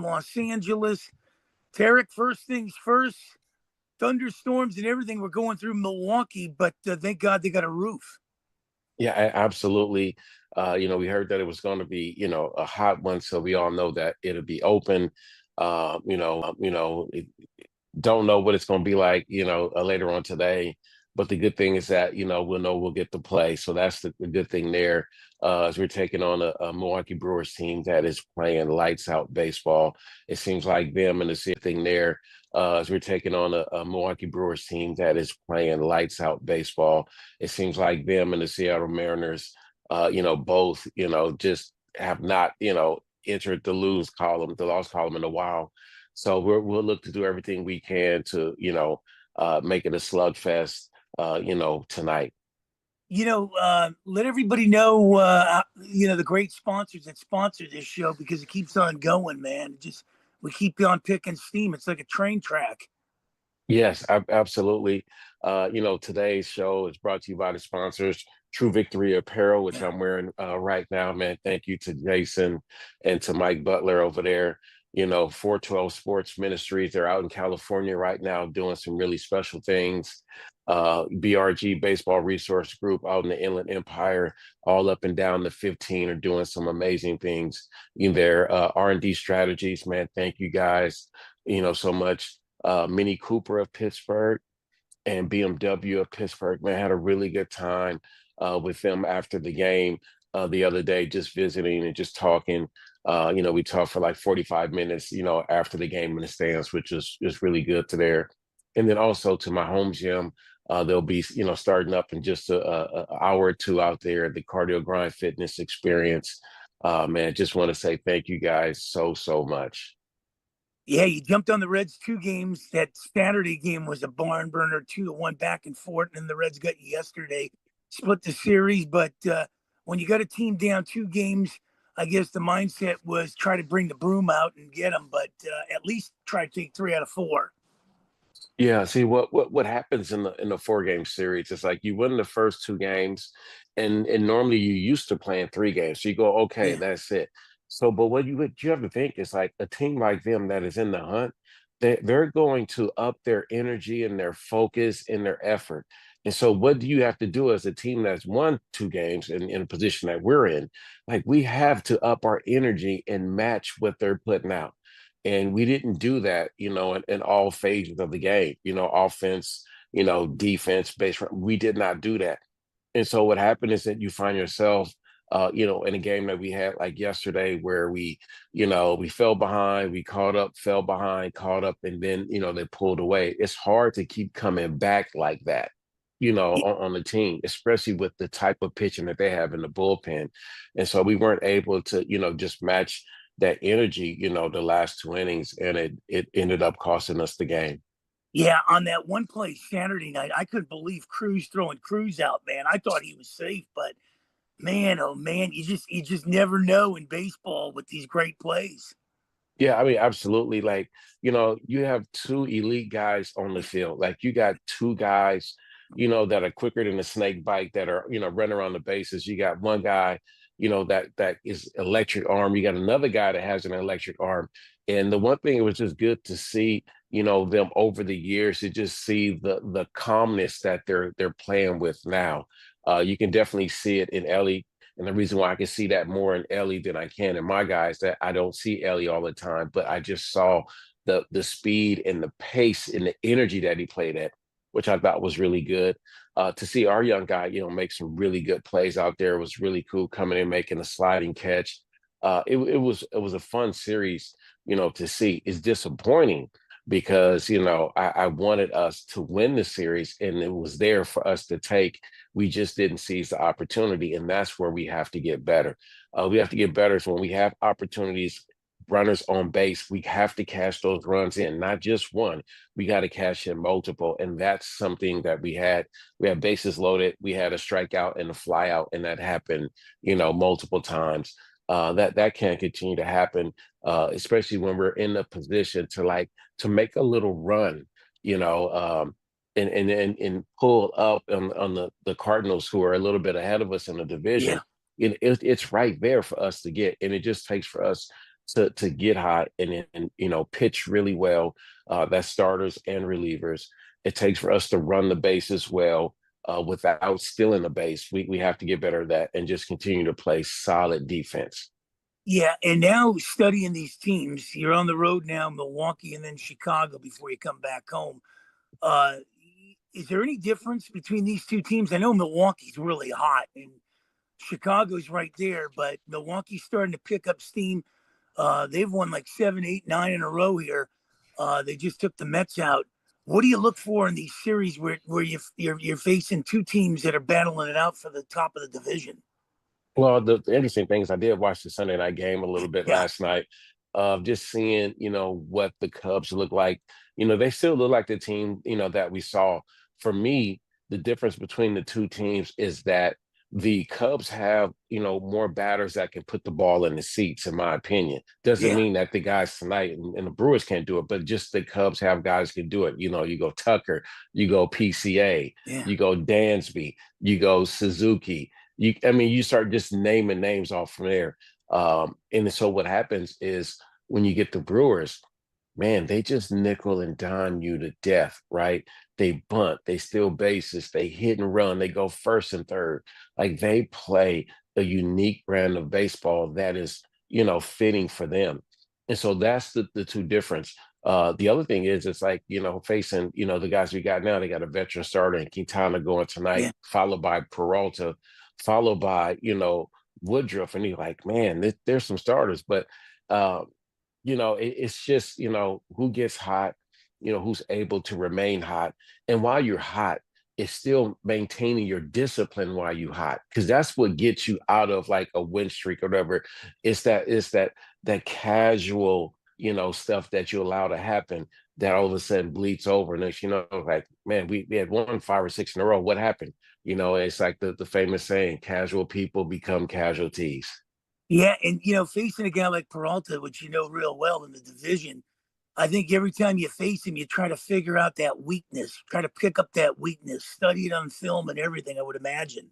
in Los Angeles. Tarrik, first things first, thunderstorms and everything were going through Milwaukee, but thank God they got a roof. Yeah, absolutely. We heard that it was going to be, a hot one, so we all know that it'll be open. Don't know what it's going to be like, later on today. But the good thing is that, we'll know we'll get to play. So that's the good thing there. As we're taking on a Milwaukee Brewers team that is playing lights out baseball. It seems like them and the same thing there. As we're taking on a Milwaukee Brewers team that is playing lights out baseball. It seems like them and the Seattle Mariners, both, just have not, entered the loss column in a while. So we'll look to do everything we can to, make it a slugfest, tonight. Let everybody know, the great sponsors that sponsor this show because it keeps on going, man. Just we keep on picking steam. It's like a train track. Yes, absolutely. Today's show is brought to you by the sponsors, True Victory Apparel, which I'm wearing right now, man. Thank you to Jason and to Mike Butler over there. 412 Sports Ministries. They're out in California right now doing some really special things. BRG Baseball Resource Group out in the Inland Empire, all up and down the 15 are doing some amazing things in their R&D strategies, man. Thank you guys, so much. Mini Cooper of Pittsburgh and BMW of Pittsburgh, man, had a really good time with them after the game the other day, just visiting and just talking. We talked for like 45 minutes, after the game in the stands, which is just really good to there. And then also to my home gym, they'll be, starting up in just a hour or two out there, the Cardio Grind Fitness Experience. Man, just want to say thank you guys so much. Yeah, you jumped on the Reds 2 games. That Saturday game was a barn burner, 2-1 back and forth, and the Reds got you yesterday, split the series. But when you got a team down 2 games, I guess the mindset was try to bring the broom out and get them, but at least try to take 3 out of 4. Yeah, see what happens in the 4 game series is like you win the first 2 games, and normally you used to playing 3 games. So you go, okay, Yeah, that's it. So, but what you have to think is like a team like them that is in the hunt, they're going to up their energy and their focus and their effort. And so, what do you have to do as a team that's won 2 games in a position that we're in? Like we have to up our energy and match what they're putting out. And we didn't do that, in all phases of the game, offense, defense, base. We did not do that. And so what happened is that you find yourself, in a game that we had like yesterday where we fell behind, we caught up, fell behind, caught up, and then, they pulled away. It's hard to keep coming back like that, on the team, especially with the type of pitching that they have in the bullpen. And so we weren't able to, just match that energy, the last 2 innings, and it ended up costing us the game. yeah. On that one play Saturday night, I couldn't believe Cruz throwing Cruz out, man. I thought he was safe, but man, oh man, you just never know in baseball with these great plays. Yeah, I mean, absolutely. Like, you have 2 elite guys on the field. Like, you got 2 guys, that are quicker than a snake bite that are, running around the bases. You got one guy, that is electric arm. You got another guy that has an electric arm. And the one thing, it was just good to see, them over the years to just see the calmness that they're playing with now. You can definitely see it in Ellie. And the reason why I can see that more in Ellie than I can in my guys, that I don't see Ellie all the time, but I just saw the speed and the pace and the energy that he played at, which I thought was really good. To see our young guy, make some really good plays out there was really cool. Coming in, making a sliding catch. It was a fun series, to see. It's disappointing because I wanted us to win the series and it was there for us to take. We just didn't seize the opportunity, and that's where we have to get better. We have to get better so when we have opportunities, runners on base, we have to cash those runs in, not just one. We got to cash in multiple, and that's something that we had. We had bases loaded, we had a strikeout and a flyout, and that happened, multiple times. That can't continue to happen, especially when we're in a position to make a little run, you know, um, and pull up on the Cardinals, who are a little bit ahead of us in the Yeah, division. It's right there for us to get, and it just takes for us to get hot and then pitch really well. That's starters and relievers. It takes for us to run the bases well without stealing the base. We have to get better at that and just continue to play solid defense. Yeah, and now studying these teams, you're on the road now, Milwaukee and then Chicago before you come back home. Uh, is there any difference between these two teams? I know Milwaukee's really hot and Chicago's right there, but Milwaukee's starting to pick up steam. They've won like 7, 8, 9 in a row here. They just took the Mets out. What do you look for in these series where you're facing two teams that are battling it out for the top of the division? Well, the interesting thing is I did watch the Sunday night game a little bit Yeah, last night of just seeing, what the Cubs look like. They still look like the team, that we saw. For me, the difference between the two teams is that the Cubs have, more batters that can put the ball in the seats, in my opinion. Doesn't yeah, mean that the guys tonight and the Brewers can't do it, but just the Cubs have guys can do it. You go Tucker, you go PCA, yeah, you go Dansby, you go Suzuki. You start just naming names off from there. And so what happens is when you get the Brewers, man, they just nickel and dime you to death, right? They bunt, they steal bases, they hit and run, they go first and third. Like they play a unique brand of baseball that is, fitting for them. And so that's the two difference. The other thing is it's like, facing, the guys we got now, they got a veteran starter and Quintana going tonight, yeah. followed by Peralta, followed by, Woodruff. And you're like, man, there's some starters, but uh, it's just, who gets hot, who's able to remain hot. And while you're hot, it's still maintaining your discipline while you hot. Because that's what gets you out of like a win streak or whatever. It's that casual, stuff that you allow to happen that all of a sudden bleeds over. And it's, like, man, we had won 5 or 6 in a row. What happened? It's like the famous saying, casual people become casualties. Yeah, and facing a guy like Peralta, which you know real well in the division, I think every time you face him, you try to figure out that weakness, try to pick up that weakness, study it on film and everything, I would imagine.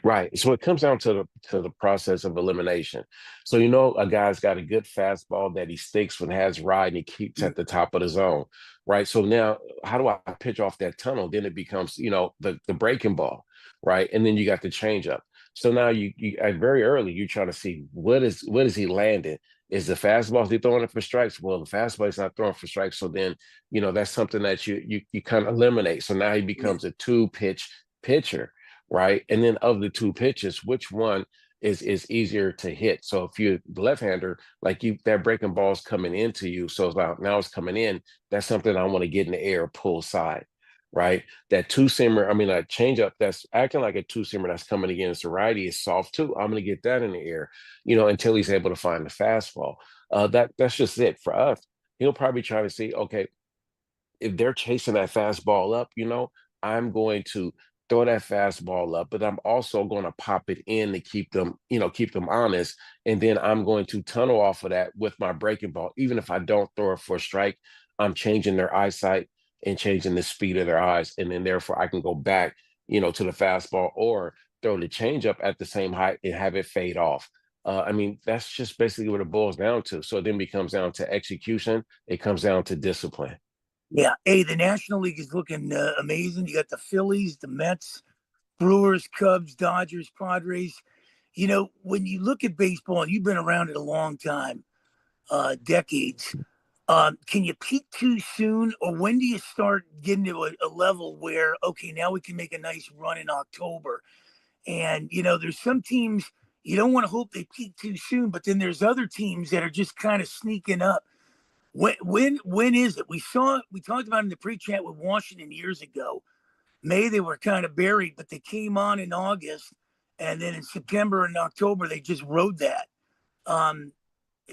Right. So it comes down to the process of elimination. So a guy's got a good fastball that he sticks when has ride and he keeps Mm. at the top of the zone. Right. So now how do I pitch off that tunnel? Then it becomes, the breaking ball, right? And then you got the changeup. So now you very early you try to see what is he landing? Is the fastball is he throwing it for strikes? Well, the fastball is not throwing for strikes. So then, that's something that you kind of eliminate. So now he Yeah. becomes a two pitch pitcher, right? And then of the two pitches, which one is easier to hit? So if you're the left-hander, like that breaking ball's coming into you, so now it's coming in. That's something I want to get in the air, pull side, right? That two-seamer, I mean, a changeup that's acting like a two-seamer that's coming against the righty is soft too. I'm going to get that in the air, until he's able to find the fastball. That's just it for us. He'll probably try to see, okay, if they're chasing that fastball up, I'm going to throw that fastball up, but I'm also going to pop it in to keep them honest. And then I'm going to tunnel off of that with my breaking ball. Even if I don't throw it for a strike, I'm changing their eyesight and changing the speed of their eyes. And then therefore I can go back, to the fastball or throw the changeup at the same height and have it fade off. That's just basically what it boils down to. So it then becomes down to execution. It comes down to discipline. Yeah. Hey, the National League is looking amazing. You got the Phillies, the Mets, Brewers, Cubs, Dodgers, Padres. When you look at baseball, and you've been around it a long time, decades. Can you peak too soon, or when do you start getting to a level where okay, now we can make a nice run in October? And there's some teams you don't want to hope they peak too soon, but then there's other teams that are just kind of sneaking up. When is it? We talked about in the pre-chat with Washington years ago. May they were kind of buried, but they came on in August, and then in September and October they just rode that. Um,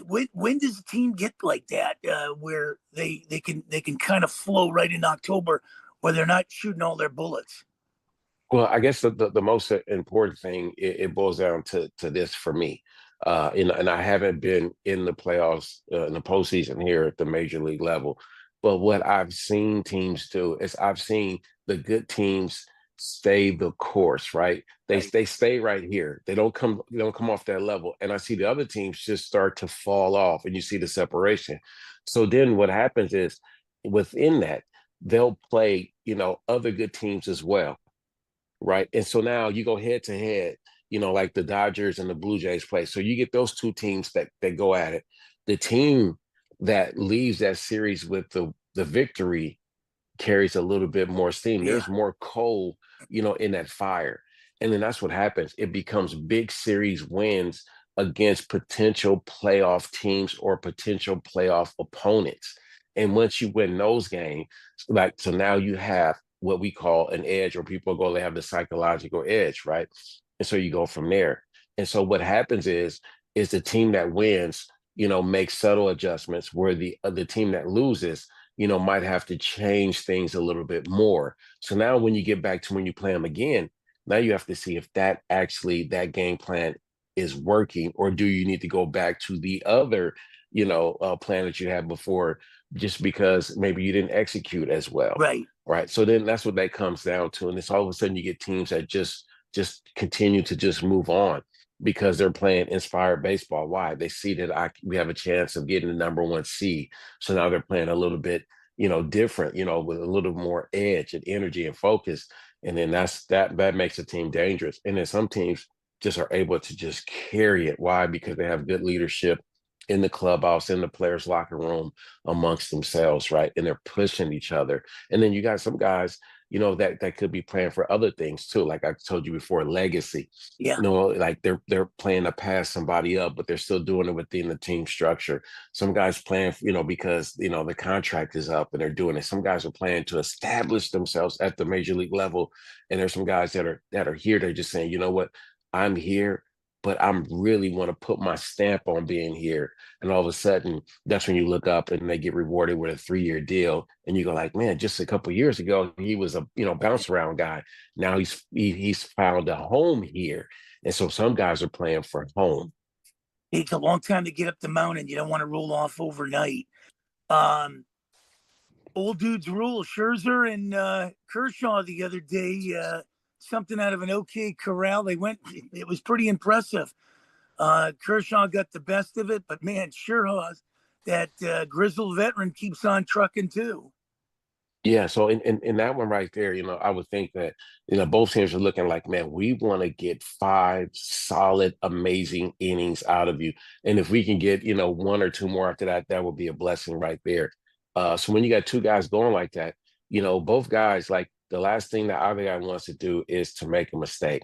when does a team get like that where they can kind of flow right in October where they're not shooting all their bullets? Well, I guess the most important thing it boils down to this for me. And I haven't been in the playoffs in the postseason here at the major league level, but what I've seen teams do is I've seen the good teams stay the course, right? They Right. they stay right here. They don't come off that level. And I see the other teams just start to fall off and you see the separation. So then what happens is within that, they'll play, other good teams as well, right? And so now you go head to head, like the Dodgers and the Blue Jays play. So you get those two teams that go at it. The team that leaves that series with the victory carries a little bit more steam. Yeah. There's more coal, in that fire. And then that's what happens. It becomes big series wins against potential playoff teams or potential playoff opponents. And once you win those games, so now you have what we call an edge, or people go, they have the psychological edge, right? And so you go from there. And so what happens is the team that wins, makes subtle adjustments where the team that loses, might have to change things a little bit more. So now when you get back to when you play them again, now you have to see if that game plan is working, or do you need to go back to the other, plan that you had before, just because maybe you didn't execute as well. Right. Right. So then that's what that comes down to. And it's all of a sudden you get teams that just continue to just move on because they're playing inspired baseball. Why? They see that we have a chance of getting the number one seed. So now they're playing a little bit, different, with a little more edge and energy and focus. And then that makes a team dangerous. And then some teams just are able to just carry it. Why? Because they have good leadership in the clubhouse, in the players' locker room, amongst themselves, right? And they're pushing each other. And then you got some guys, that could be playing for other things too. Like I told you before, legacy. Yeah. Like they're playing to pass somebody up, but they're still doing it within the team structure. Some guys playing, because the contract is up and they're doing it. Some guys are playing to establish themselves at the major league level, and there's some guys that are here. They're just saying, you know what, I'm here, but I'm really want to put my stamp on being here. And all of a sudden, that's when you look up and they get rewarded with a 3-year deal, and you go like, man, just a couple of years ago he was a bounce around guy. Now he's found a home here, and so some guys are playing for home. Takes a long time to get up the mountain. You don't want to roll off overnight. Um, Old dudes rule. Scherzer and Kershaw the other day. Something out of an OK Corral. They went. It was pretty impressive. Kershaw got the best of it, but man, sure that grizzled veteran keeps on trucking too. Yeah, so in that one right there, I would think that both teams are looking like, man, we want to get 5 solid, amazing innings out of you, and if we can get one or two more after that, that would be a blessing right there. So when you got two guys going like that, both guys, like, the last thing that other guy wants to do is to make a mistake.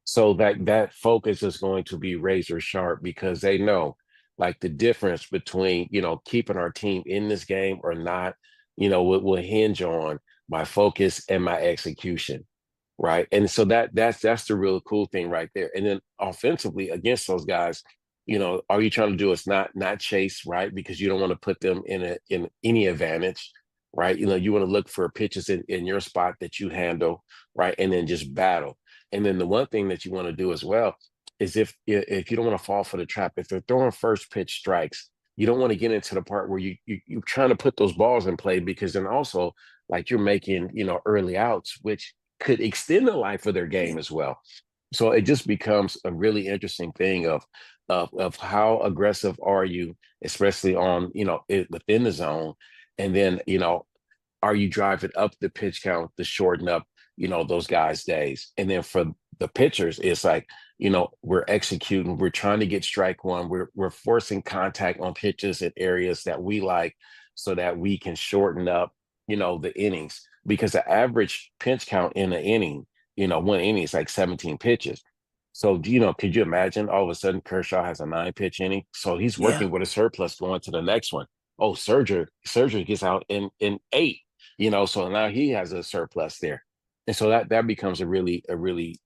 So that focus is going to be razor sharp, because they know, like, the difference between keeping our team in this game or not, will hinge on my focus and my execution, right? And so that's the real cool thing right there. And then offensively against those guys, all you trying to do is not chase, right? Because you don't want to put them in any advantage, right? You want to look for pitches in your spot that you handle, right? And then just battle. And then the one thing that you want to do as well is, if you don't want to fall for the trap, if they're throwing first pitch strikes, you don't want to get into the part where you're trying to put those balls in play, because then also, like, you're making early outs, which could extend the life of their game as well. So it just becomes a really interesting thing of how aggressive are you, especially on within the zone, and then are you driving up the pitch count to shorten up, those guys' days? And then for the pitchers, it's like, we're executing, we're trying to get strike one, we're forcing contact on pitches in areas that we like, so that we can shorten up, the innings. Because the average pitch count in an inning, one inning is like 17 pitches. So, could you imagine all of a sudden Kershaw has a 9 pitch inning? So he's Yeah. working with a surplus going to the next one. Oh, Serger gets out in 8, so now he has a surplus there. And so that becomes a really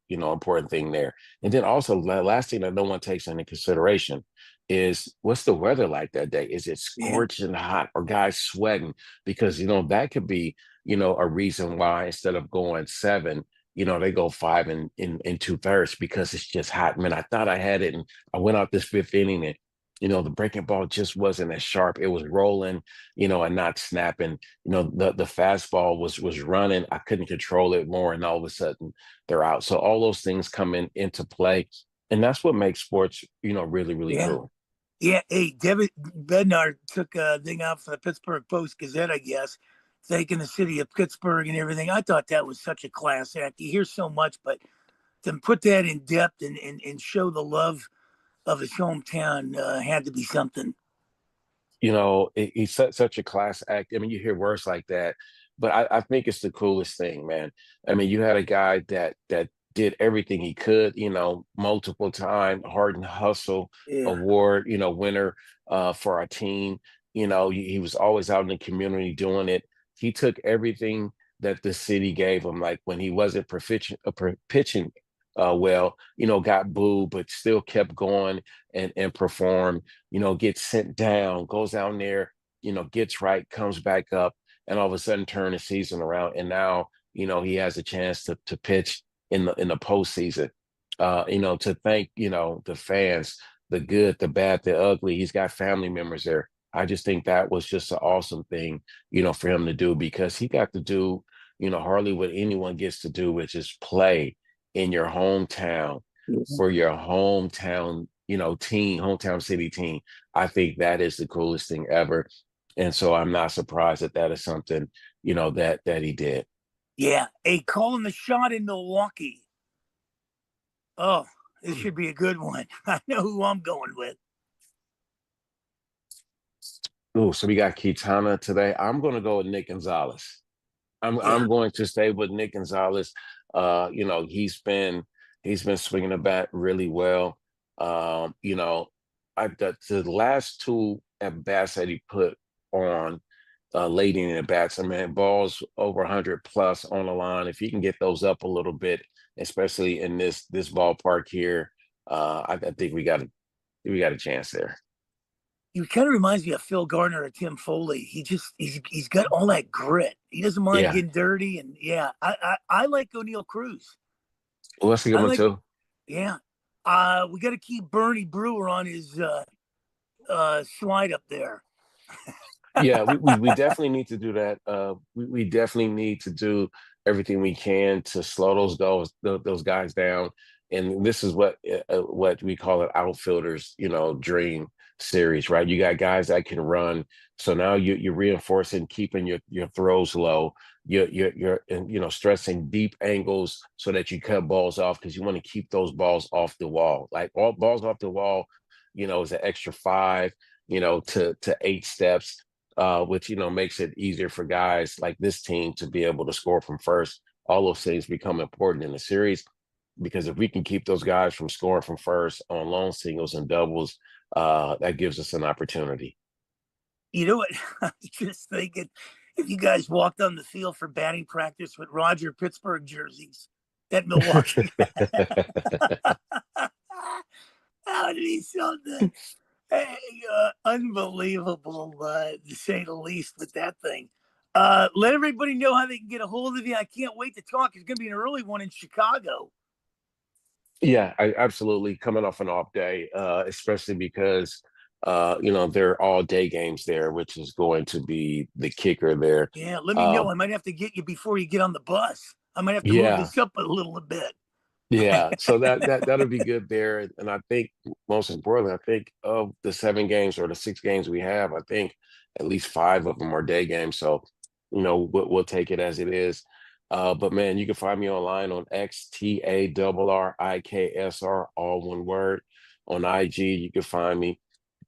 important thing there. And then also, the last thing that no one takes into consideration is, what's the weather like that day? Is it Yeah. scorching hot, or guys sweating? Because that could be a reason why, instead of going 7, they go 5 and 2/3, because it's just hot. Man, I thought I had it, and I went out this 5th inning, and The breaking ball just wasn't as sharp. It was rolling, and not snapping. The fastball was running. I couldn't control it more, and all of a sudden they're out. So all those things come into play, and that's what makes sports, really, really Yeah. cool. Yeah. Hey, David Bednar took a thing out for the Pittsburgh Post Gazette, I guess, thanking the city of Pittsburgh and everything. I thought that was such a class act. You hear so much, but to put that in depth and show the love of his hometown had to be something. He's such a class act. I mean, you hear words like that, but I think it's the coolest thing, man. I mean, you had a guy that did everything he could, multiple time hard and hustle Yeah. award, winner for our team. He was always out in the community doing it. He took everything that the city gave him, like when he wasn't proficient, pitching well, got booed, but still kept going and performed, gets sent down, goes down there, gets right, comes back up, and all of a sudden turn the season around. And now, he has a chance to pitch in the postseason. To thank, the fans, the good, the bad, the ugly. He's got family members there. I just think that was just an awesome thing, for him to do because he got to do, hardly what anyone gets to do, which is play in your hometown for your hometown, team, hometown city team. I think that is the coolest thing ever. And so I'm not surprised that that is something, that he did. Yeah. Hey, calling the shot in Milwaukee. Oh, this should be a good one. I know who I'm going with. Oh, so we got Kitana today. I'm going to go with Nick Gonzalez. Yeah. I'm going to stay with Nick Gonzalez. He's been swinging the bat really well. The last two at bats that he put on late in the bats. I mean, balls over 100 plus on the line. If he can get those up a little bit, especially in this ballpark here, I think we got a chance there. He kind of reminds me of Phil Garner or Tim Foley. He's got all that grit. He doesn't mind Yeah, getting dirty, and yeah, I like O'Neill Cruz. well, that's a good I one like too. yeah. We got to keep Bernie Brewer on his slide up there. Yeah, we definitely need to do that. We definitely need to do everything we can to slow those guys down. And this is what we call it outfielders, dream series, right? You got guys that can run, so now you're reinforcing keeping your throws low. You're and, stressing deep angles so that you cut balls off because you want to keep those balls off the wall. Like all balls off the wall, is an extra five, to 8 steps which makes it easier for guys like this team to be able to score from first. All those things become important in the series because if we can keep those guys from scoring from first on lone singles and doubles, that gives us an opportunity. You know what? I was just thinking, if you guys walked on the field for batting practice with Roger Pittsburgh jerseys at Milwaukee, that would be something. Hey, unbelievable, to say the least, with that thing. Let everybody know how they can get a hold of you. I can't wait to talk. It's going to be an early one in Chicago. Yeah, I absolutely coming off an off day, especially because they're all day games there, which is going to be the kicker there. Yeah, let me Uh, know. I might have to get you before you get on the bus. I might have to move yeah, this up a little bit. Yeah, so that'll be good there, and I think most importantly, I think of the 7 games or the 6 games we have, I think at least 5 of them are day games. So, we'll take it as it is. But man, you can find me online on XTARRIKSR, all one word. On IG, you can find me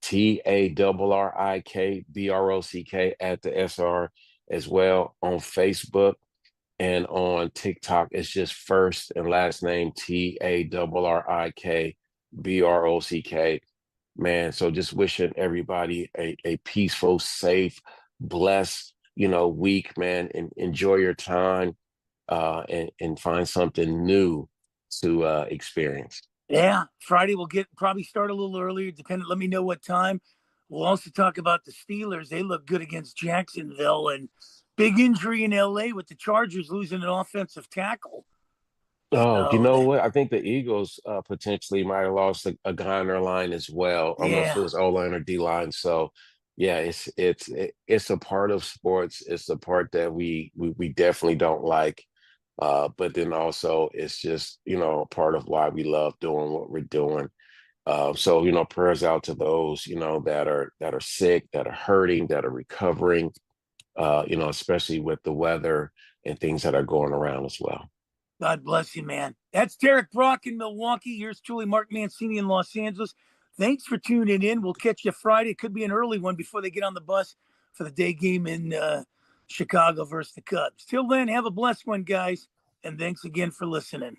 TARRIKBROCK at the SR as well. On Facebook and on TikTok, it's just first and last name TARRIKBROCK. Man, so just wishing everybody a peaceful, safe, blessed, week, man, and enjoy your time and find something new to experience. Yeah, Friday we'll get probably start a little earlier. Depending, let me know what time. We'll also talk about the Steelers. They look good against Jacksonville, and big injury in LA with the Chargers losing an offensive tackle. Oh, you So know what? I think the Eagles potentially might have lost a guy on their line as well. I don't know if it yeah, was O line or D line. So, yeah, it's a part of sports. It's the part that we definitely don't like. But then also it's just a part of why we love doing what we're doing. So prayers out to those that are sick, that are hurting, that are recovering. Especially with the weather and things that are going around as well. God bless you, man. That's Tarrik Brock in Milwaukee. Here's truly Mark Mancini in Los Angeles. Thanks for tuning in. We'll catch you Friday. It could be an early one before they get on the bus for the day game in Chicago versus the Cubs. Till then, have a blessed one, guys. And thanks again for listening.